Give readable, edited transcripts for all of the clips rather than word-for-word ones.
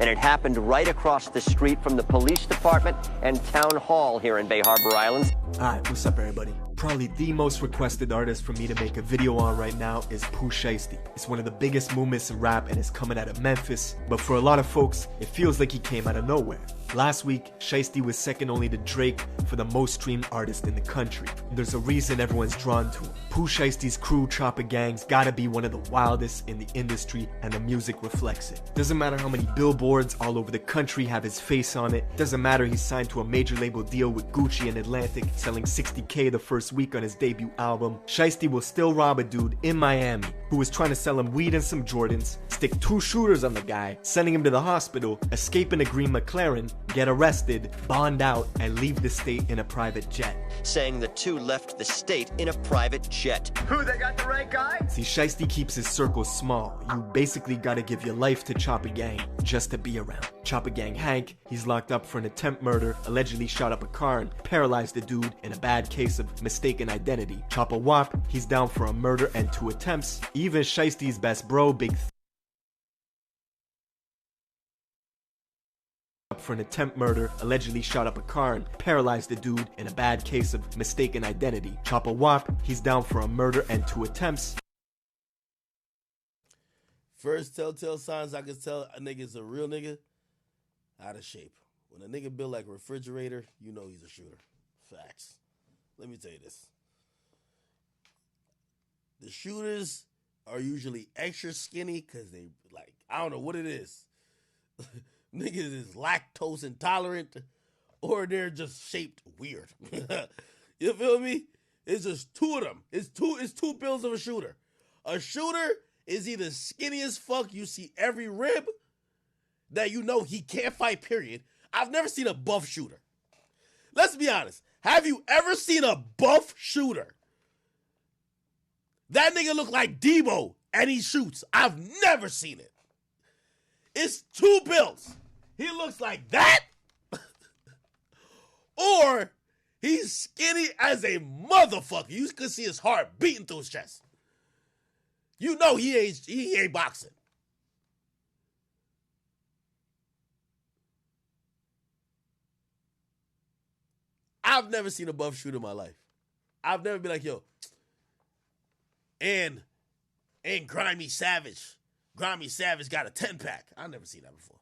and it happened right across the street from the police department and town hall here in Bay Harbor Islands. Alright, what's up everybody? Probably the most requested artist for me to make a video on right now is Pooh Shiesty. It's one of the biggest movements in rap and it's coming out of Memphis, but for a lot of folks, it feels like he came out of nowhere. Last week, Shiesty was second only to Drake for the most streamed artist in the country. And there's a reason everyone's drawn to him. Pooh Shiesty's crew, Chopper Gang's gotta be one of the wildest in the industry, and the music reflects it. Doesn't matter how many billboards all over the country have his face on it. Doesn't matter he's signed to a major label deal with Gucci and Atlantic, selling 60K the first week on his debut album. Shiesty will still rob a dude in Miami who was trying to sell him weed and some Jordans, stick 2 shooters on the guy, sending him to the hospital, escape in a green McLaren, get arrested, bond out, and leave the state in a private jet. Saying the two left the state in a private jet. Who, they got the right guy? See, Shiesty keeps his circle small. You basically gotta give your life to Chopper Gang just to be around. Chopper Gang Hank, he's locked up for an attempt murder, allegedly shot up a car and paralyzed a dude in a bad case of mistaken identity. Chopper Wop, he's down for a murder and 2 attempts. Even Shiesty's best bro, Big for an attempt murder, allegedly shot up a car and paralyzed a dude in a bad case of mistaken identity. Chopper Wop, he's down for a murder and 2 attempts. First telltale signs I can tell a nigga's a real nigga, out of shape. When a nigga built like a refrigerator, you know he's a shooter. Facts. Let me tell you this. The shooters are usually extra skinny because they, like, I don't know what it is. Niggas is lactose intolerant, or they're just shaped weird. You feel me? It's just 2 of them. It's two bills of a shooter. A shooter is either skinny as fuck, you see every rib, that you know he can't fight, period. I've never seen a buff shooter. Let's be honest. Have you ever seen a buff shooter? That nigga look like Debo and he shoots. I've never seen it. It's 2 bills. He looks like that, or he's skinny as a motherfucker. You can see his heart beating through his chest. You know he ain't boxing. I've never seen a buff shooter in my life. I've never been like, yo, and Grimy Savage. Grimy Savage got a 10-pack. I've never seen that before.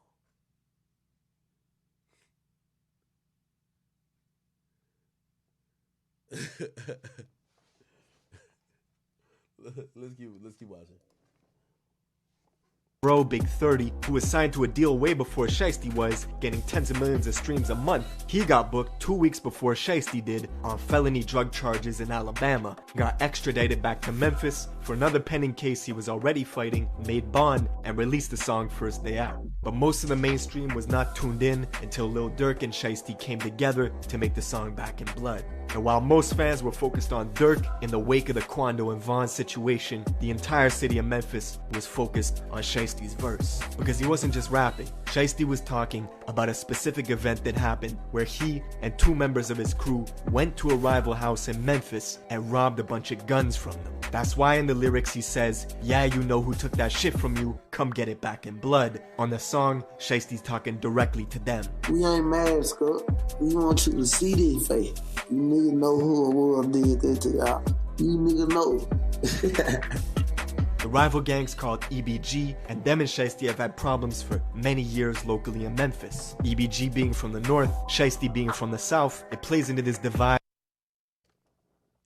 Let's keep watching. Bro, Big 30, who was signed to a deal way before Shiesty was, getting tens of millions of streams a month. He got booked 2 weeks before Shiesty did on felony drug charges in Alabama, got extradited back to Memphis for another pending case he was already fighting, made bond, and released the song first day out. But most of the mainstream was not tuned in until Lil Durk and Shiesty came together to make the song Back in Blood. And while most fans were focused on Durk in the wake of the Quando and Vaughn situation, the entire city of Memphis was focused on Shiesty's verse. Because he wasn't just rapping. Shiesty was talking about a specific event that happened where he and 2 members of his crew went to a rival house in Memphis and robbed a bunch of guns from them. That's why in the lyrics he says, "Yeah, you know who took that shit from you, come get it back in blood." On the song, Shiesty's talking directly to them. We ain't mad, Scott. We want you to see this face. You niggas know who it was did that to y'all. You niggas know. The rival gangs called EBG, and them and Shiesty have had problems for many years locally in Memphis. EBG being from the north, Shiesty being from the south, it plays into this divide.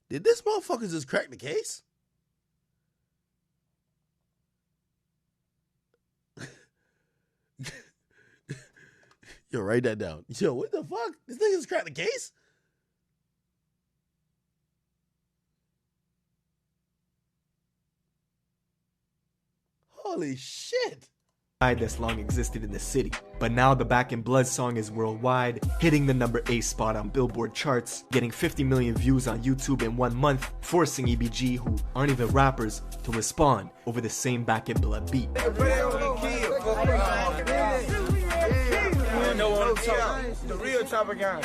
Did this motherfucker just crack the case? Yo, write that down. Yo, what the fuck? This nigga just cracked the case? Holy shit. That's long existed in the city. But now the Back in Blood song is worldwide, hitting the number 8 spot on Billboard charts, getting 50 million views on YouTube in 1 month, forcing EBG, who aren't even rappers, to respond over the same Back in Blood beat. The real Chopper Gang.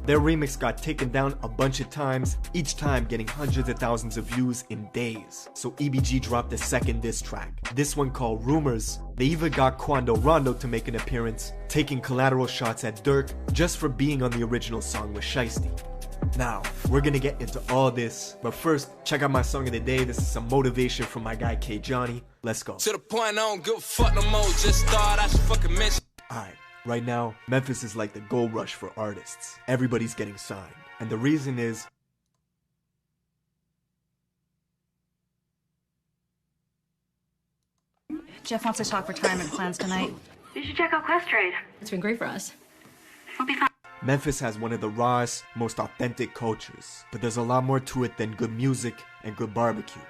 Their remix got taken down a bunch of times, each time getting hundreds of thousands of views in days. So EBG dropped a second diss track, this one called Rumors. They even got Quando Rondo to make an appearance, taking collateral shots at Dirk just for being on the original song with Shiesty. Now, we're gonna get into all this, but first, check out my song of the day. This is some motivation from my guy K Johnny. Let's go. To the point I don't give a fuck no more, just thought I should fucking mention. Alright, right now, Memphis is like the gold rush for artists. Everybody's getting signed. And the reason is, Jeff wants to talk retirement plans tonight. You should check out Quest Trade. It's been great for us. We'll be fine. Memphis has one of the rawest, most authentic cultures, but there's a lot more to it than good music and good barbecue.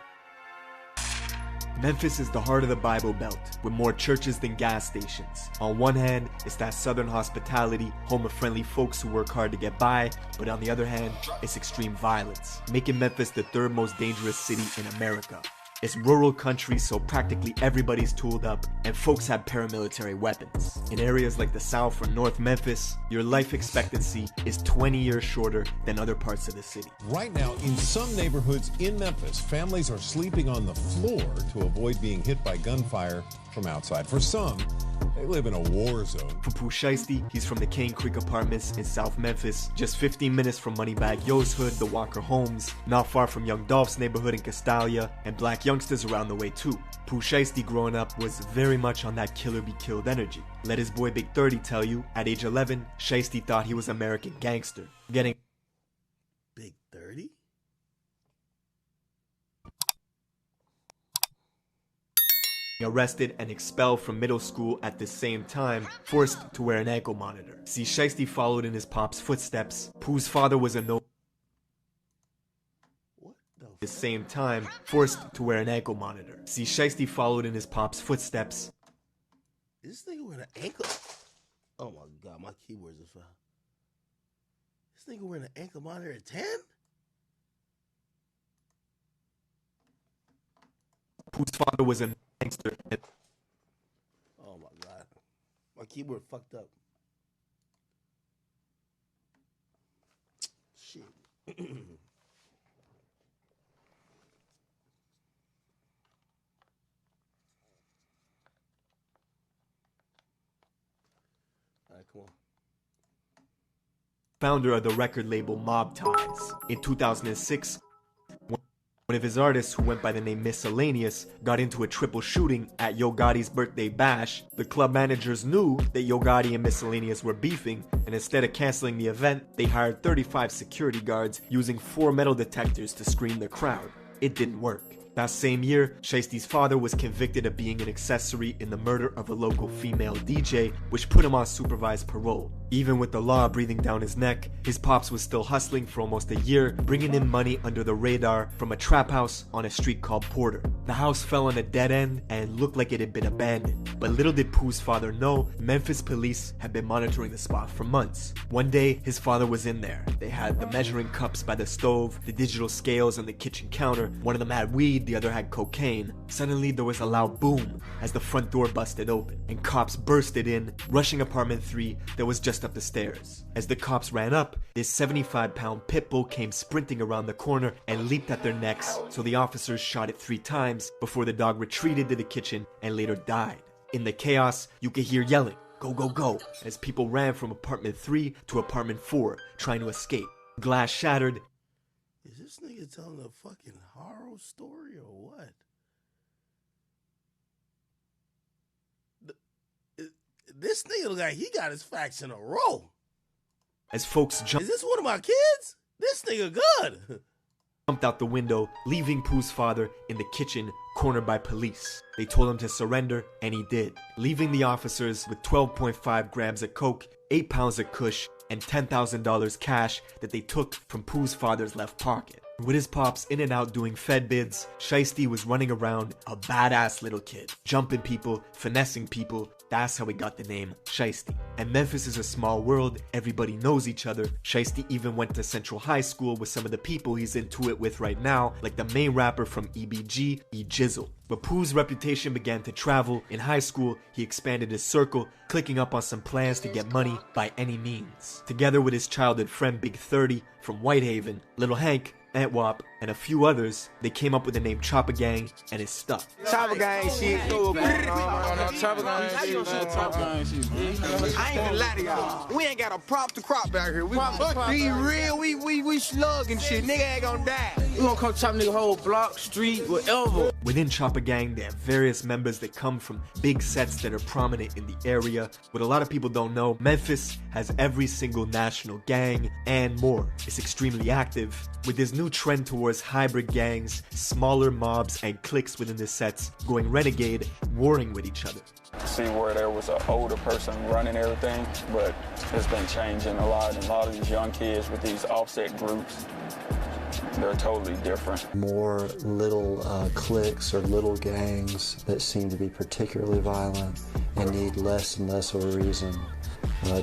Memphis is the heart of the Bible Belt, with more churches than gas stations. On one hand, it's that southern hospitality, home of friendly folks who work hard to get by, but on the other hand, it's extreme violence, making Memphis the third most dangerous city in America. It's rural country, so practically everybody's tooled up, and folks have paramilitary weapons. In areas like the South or North Memphis, your life expectancy is 20 years shorter than other parts of the city. Right now, in some neighborhoods in Memphis, families are sleeping on the floor to avoid being hit by gunfire from outside. For some, they live in a war zone. For Pooh Shiesty, he's from the Cane Creek Apartments in South Memphis, just 15 minutes from Moneybag Yo's hood, the Walker Homes, not far from Young Dolph's neighborhood in Castalia, and black youngsters around the way too. Pooh Shiesty growing up was very much on that killer be killed energy. Let his boy Big 30 tell you, at age 11, Shiesty thought he was American gangster, getting Big 30? arrested and expelled from middle school at the same time, forced to wear an ankle monitor. See, Shiesty followed in his pop's footsteps. Pooh's father was a the same time, forced to wear an ankle monitor. See, Shiesty followed in his pop's footsteps. Is this nigga wearing an ankle? Oh my god, my keyboards are foul. This nigga wearing an ankle monitor at 10? Pooh's father was a gangster. Oh my god. My keyboard fucked up. Shit. Alright, come on. Founder of the record label Mob Ties. In 2006, one of his artists, who went by the name Miscellaneous, got into a triple shooting at Yo Gotti's birthday bash. The club managers knew that Yo Gotti and Miscellaneous were beefing, and instead of canceling the event, they hired 35 security guards using 4 metal detectors to screen the crowd. It didn't work. That same year, Shiesty's father was convicted of being an accessory in the murder of a local female DJ, which put him on supervised parole. Even with the law breathing down his neck, his pops was still hustling for almost a year, bringing in money under the radar from a trap house on a street called Porter. The house fell on a dead end and looked like it had been abandoned. But little did Pooh's father know, Memphis police had been monitoring the spot for months. One day, his father was in there. They had the measuring cups by the stove, the digital scales on the kitchen counter. One of them had weed, the other had cocaine. Suddenly, there was a loud boom as the front door busted open, and cops bursted in, rushing apartment 3 that was just up the stairs. As the cops ran up, this 75-pound pit bull came sprinting around the corner and leaped at their necks, so the officers shot it 3 times before the dog retreated to the kitchen and later died. In the chaos, you could hear yelling, "Go, go, go," as people ran from apartment 3 to apartment 4, trying to escape. Glass shattered. Is this nigga telling a fucking horror story or what? This nigga look like he got his facts in a row. As folks Is this one of my kids? This nigga good. jumped out the window, leaving Pooh's father in the kitchen, cornered by police. They told him to surrender, and he did, leaving the officers with 12.5 grams of coke, 8 pounds of kush, and $10,000 cash that they took from Pooh's father's left pocket. With his pops in and out doing Fed bids, Shiesty was running around a badass little kid, jumping people, finessing people, That's how he got the name Shiesty. And Memphis is a small world, everybody knows each other. Shiesty even went to Central High School with some of the people he's into it with right now, like the main rapper from EBG, E Jizzle. But Pooh's reputation began to travel. In high school, he expanded his circle, clicking up on some plans to get money by any means. Together with his childhood friend Big 30 from Whitehaven, Little Hank, Antwop, and a few others, they came up with the name Chopper Gang, and it stuck. Chopper Gang shit. Chopper Gang shit. I ain't gonna lie to y'all. We ain't got a prop to crop back here. We real, we slugging shit. Nigga ain't gonna die. We gonna come chop nigga whole block, street, whatever. Within Chopper Gang, there are various members that come from big sets that are prominent in the area. What a lot of people don't know, Memphis has every single national gang and more. It's extremely active, with this new trend towards hybrid gangs, smaller mobs, and cliques within the sets going renegade, warring with each other. See where there was an older person running everything, but it's been changing a lot, and a lot of these young kids with these offset groups, they're totally different. More little cliques or little gangs that seem to be particularly violent and need less and less of a reason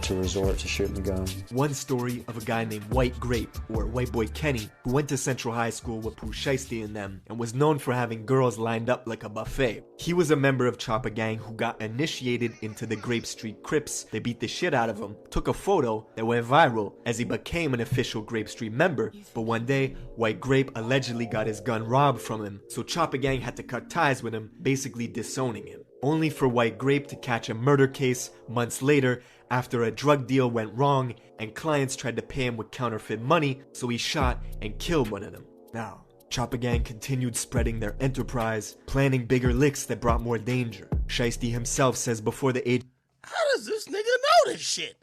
to resort to shooting a gun. One story of a guy named White Grape, or White Boy Kenny, who went to Central High School with Pooh Shiesty and them, and was known for having girls lined up like a buffet. He was a member of Chopper Gang who got initiated into the Grape Street Crips. They beat the shit out of him, took a photo that went viral as he became an official Grape Street member, but one day, White Grape allegedly got his gun robbed from him, so Chopper Gang had to cut ties with him, basically disowning him. Only for White Grape to catch a murder case months later after a drug deal went wrong and clients tried to pay him with counterfeit money, so he shot and killed one of them. Now, Chopper Gang continued spreading their enterprise, planning bigger licks that brought more danger. Shiesty himself says before the age... How does this nigga know this shit?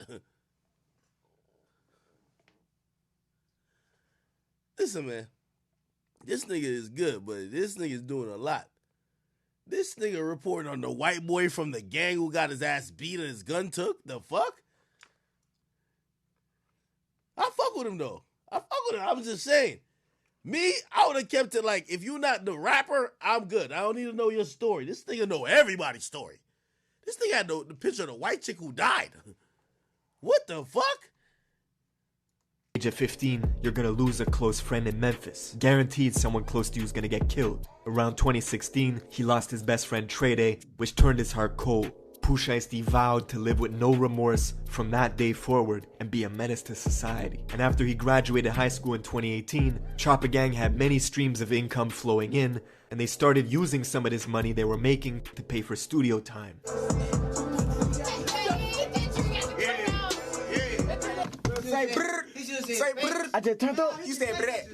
Listen, man. This nigga is good, but this nigga is doing a lot. This nigga reporting on the white boy from the gang who got his ass beat and his gun took? The fuck? I fuck with him, though. I fuck with him. I'm just saying. Me, I would have kept it like, if you're not the rapper, I'm good. I don't need to know your story. This nigga know everybody's story. This nigga had the picture of the white chick who died. What the fuck? Age of 15, you're gonna lose a close friend in Memphis. Guaranteed someone close to you is gonna get killed. Around 2016, he lost his best friend Trey, which turned his heart cold. Pooh Shiesty vowed to live with no remorse from that day forward and be a menace to society. And after he graduated high school in 2018, Chopper Gang had many streams of income flowing in, and they started using some of this money they were making to pay for studio time. I just turned up. You said brett.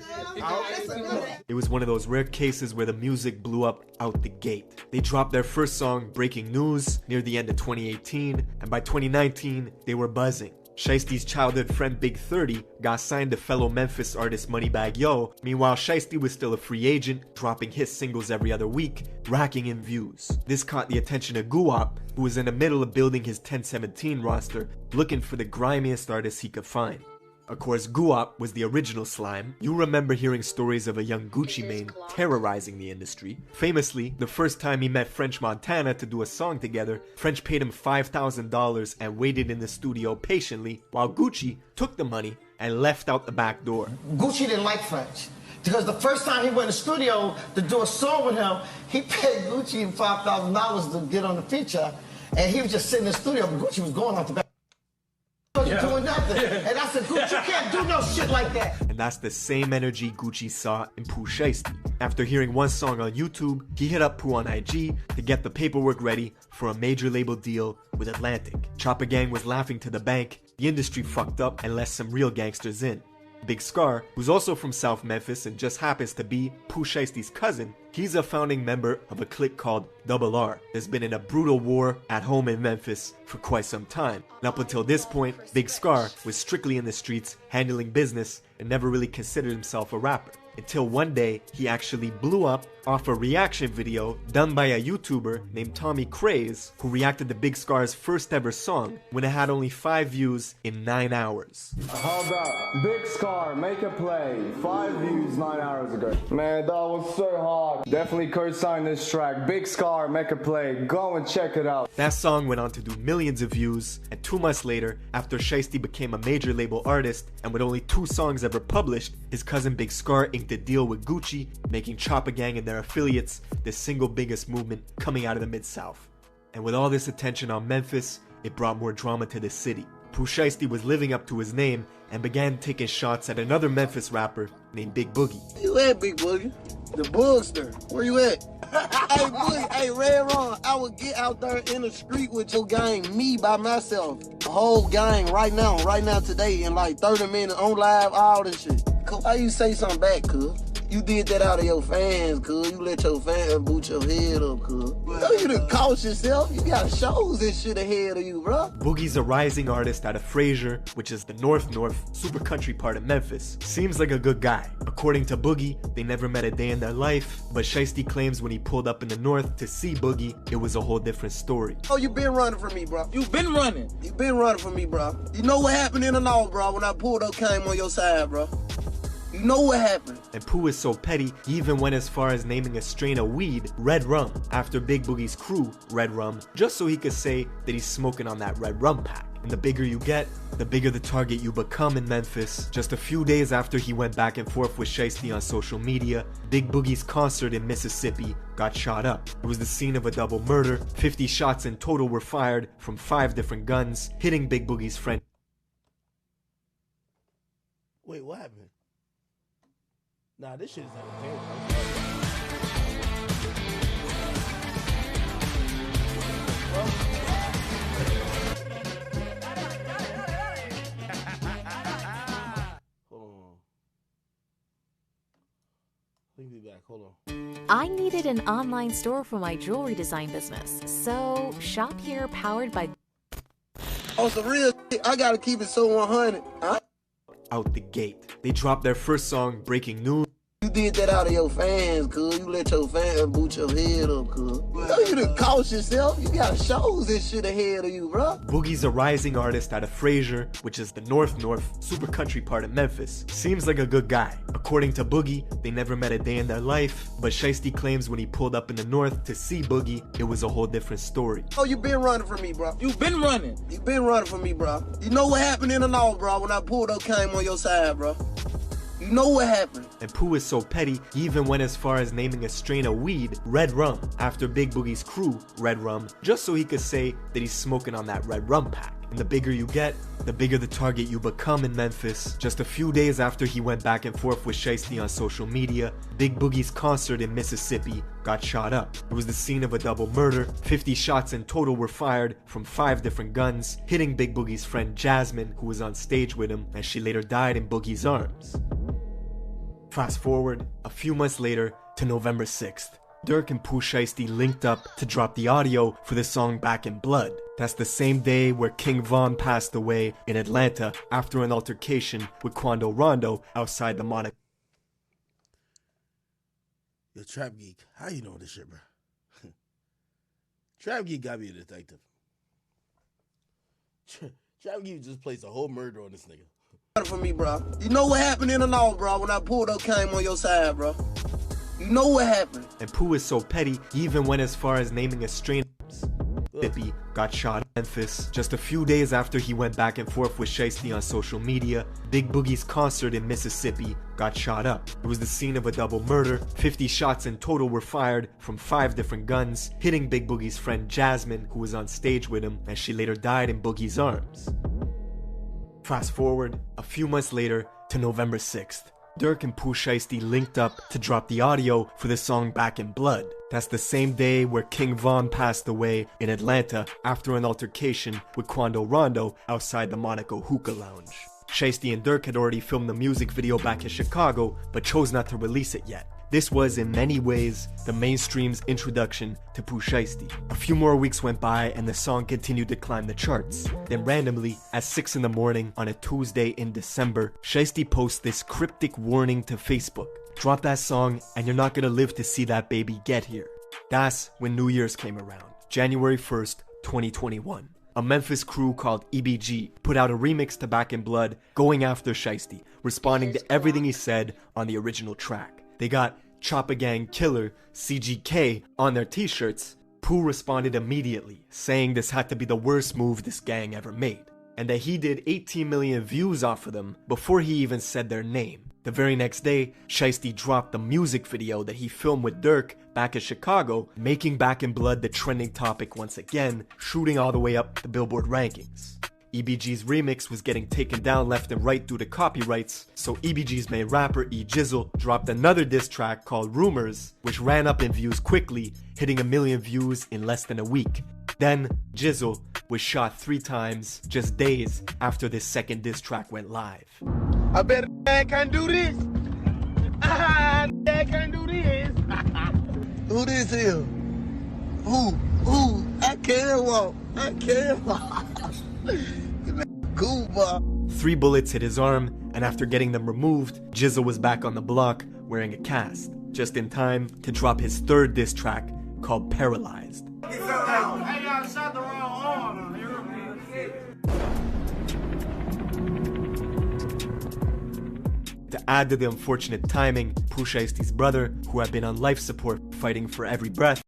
It was one of those rare cases where the music blew up out the gate. They dropped their first song, Breaking News, near the end of 2018, and by 2019, they were buzzing. Shiesty's childhood friend Big 30 got signed to fellow Memphis artist Moneybagg Yo. Meanwhile, Shiesty was still a free agent, dropping hit singles every other week, racking in views. This caught the attention of Guwap, who was in the middle of building his 1017 roster, looking for the grimiest artists he could find. Of course, Guwap was the original Slime. You remember hearing stories of a young Gucci Mane terrorizing the industry. Famously, the first time he met French Montana to do a song together, French paid him $5,000 and waited in the studio patiently while Gucci took the money and left out the back door. Gucci didn't like French because the first time he went in the studio to do a song with him, he paid Gucci $5,000 to get on the feature, and he was just sitting in the studio, but Gucci was going off the back. Doing nothing. And I said, Gucci, you can't do no shit like that. And that's the same energy Gucci saw in Pooh Shiesty. After hearing one song on YouTube, he hit up Pooh on IG to get the paperwork ready for a major label deal with Atlantic. Chopper Gang was laughing to the bank. The industry fucked up and let some real gangsters in. Big Scar, who's also from South Memphis and just happens to be Pooh Shiesty's cousin, he's a founding member of a clique called Double R that's been in a brutal war at home in Memphis for quite some time. And up until this point, Big Scar was strictly in the streets, handling business, and never really considered himself a rapper. Until one day, he actually blew up off a reaction video done by a YouTuber named Tommy Craze, who reacted to Big Scar's first ever song when it had only 5 views in 9 hours. How about Big Scar, make a play, 5 views 9 hours ago. Man, that was so hard. Definitely co-sign this track. Big Scar, make a play, go and check it out. That song went on to do millions of views, and 2 months later, after Shiesty became a major label artist, and with only 2 songs ever published, his cousin Big Scar inked a deal with Gucci, making Choppa Gang and their affiliates the single biggest movement coming out of the Mid-South. And with all this attention on Memphis, it brought more drama to the city. Pooh Shiesty was living up to his name and began taking shots at another Memphis rapper named Big Boogie. Where you at, Big Boogie? The Boogster. Where you at? Hey, Boogie, hey, Red Ron, I would get out there in the street with your gang, me by myself. The whole gang right now, today, in like 30 minutes, on live, all this shit. Why you say something back, cuz? You did that out of your fans, cuz. You let your fans boot your head up, cuz. You done cost yourself. You got shows and shit ahead of you, bro. Boogie's a rising artist out of Frazier, which is the north super country part of Memphis. Seems like a good guy. According to Boogie, they never met a day in their life, but Shiesty claims when he pulled up in the north to see Boogie, it was a whole different story. Oh, you been running from me, bro. You been running. You been running from me, bro. You know what happened in the north, bro, when I pulled up, came on your side, bro. You know what happened. And Pooh is so petty, he even went as far as naming a strain of weed Red Rum after Big Boogie's crew, Red Rum, just so he could say that he's smoking on that Red Rum pack. And the bigger you get, the bigger the target you become in Memphis. Just a few days after he went back and forth with Shiesty on social media, Big Boogie's concert in Mississippi got shot up. It was the scene of a double murder. 50 shots in total were fired from 5 different guns, hitting Big Boogie's friend. Wait, what happened? Nah, this shit is entertaining. Hold on. Let me be back. Hold on. I needed an online store for my jewelry design business, so shop here powered by... On some real shit, I gotta keep it so 100. Huh? Out the gate. They dropped their first song, Breaking News. You did that out of your fans, cuz. You let your fans boot your head up, cuz. You done cost yourself. You got shows and shit ahead of you, bro. Boogie's a rising artist out of Frazier, which is the north super country part of Memphis. Seems like a good guy. According to Boogie, they never met a day in their life, but Shiesty claims when he pulled up in the north to see Boogie, it was a whole different story. Oh, you been running from me, bro. You been running. You been running from me, bro. You know what happened in the north, bro, when I pulled up, came on your side, bro. You know what happened. And Pooh is so petty, he even went as far as naming a strain of weed Red Rum after Big Boogie's crew, Red Rum, just so he could say that he's smoking on that Red Rum pack. And the bigger you get, the bigger the target you become in Memphis. Just a few days after he went back and forth with Shiesty on social media, Big Boogie's concert in Mississippi got shot up. It was the scene of a double murder. 50 shots in total were fired from 5 different guns, hitting Big Boogie's friend Jasmine, who was on stage with him, as she later died in Boogie's arms. Fast forward a few months later to November 6th. Durk and Pooh Shiesty linked up to drop the audio for the song Back in Blood. That's the same day where King Von passed away in Atlanta after an altercation with Quando Rondo outside the Monaco. Yo, Trap Geek, how you know this shit, bro? Trap Geek got me a detective. Trap Geek just placed a whole murder on this nigga. For me, bro. You know what happened in the north, bro, when I pulled up, came on your side, bro. You know what happened. And Pooh is so petty, he even went as far as naming a strain Mississippi got shot in Memphis. Just a few days after he went back and forth with Shiesty on social media, Big Boogie's concert in Mississippi got shot up. It was the scene of a double murder. 50 shots in total were fired from 5 different guns, hitting Big Boogie's friend Jasmine, who was on stage with him, as she later died in Boogie's arms. Fast forward a few months later to November 6th. Durk and Pooh Shiesty linked up to drop the audio for the song Back in Blood. That's the same day where King Von passed away in Atlanta after an altercation with Quando Rondo outside the Monaco hookah lounge. Shiesty and Durk had already filmed the music video back in Chicago, but chose not to release it yet. This was, in many ways, the mainstream's introduction to Pooh Shiesty. A few more weeks went by and the song continued to climb the charts. Then randomly, at 6 in the morning on a Tuesday in December, Shiesty posts this cryptic warning to Facebook. Drop that song and you're not gonna live to see that baby get here. That's when New Year's came around, January 1st, 2021. A Memphis crew called EBG put out a remix to Back in Blood, going after Shiesty, responding to everything he said on the original track. They got Choppa Gang Killer, CGK, on their t-shirts. Pooh responded immediately, saying this had to be the worst move this gang ever made, and that he did 18 million views off of them before he even said their name. The very next day, Shiesty dropped the music video that he filmed with Dirk back in Chicago, making Back in Blood the trending topic once again, shooting all the way up the Billboard rankings. EBG's remix was getting taken down left and right due to copyrights, so EBG's main rapper E Jizzle dropped another diss track called Rumors, which ran up in views quickly, hitting 1 million views in less than a week. Then, Jizzle was shot 3 times just days after this second diss track went live. I bet a man can do this. Dad can do this. Who this is? Who? I can't walk. I can't walk. Cool, boy. 3 bullets hit his arm, and after getting them removed, Jizzle was back on the block wearing a cast, just in time to drop his 3rd diss track called Paralyzed. Hey, y'all shot the wrong arm. To add to the unfortunate timing, Pooh Shiesty's brother, who had been on life support fighting for every breath,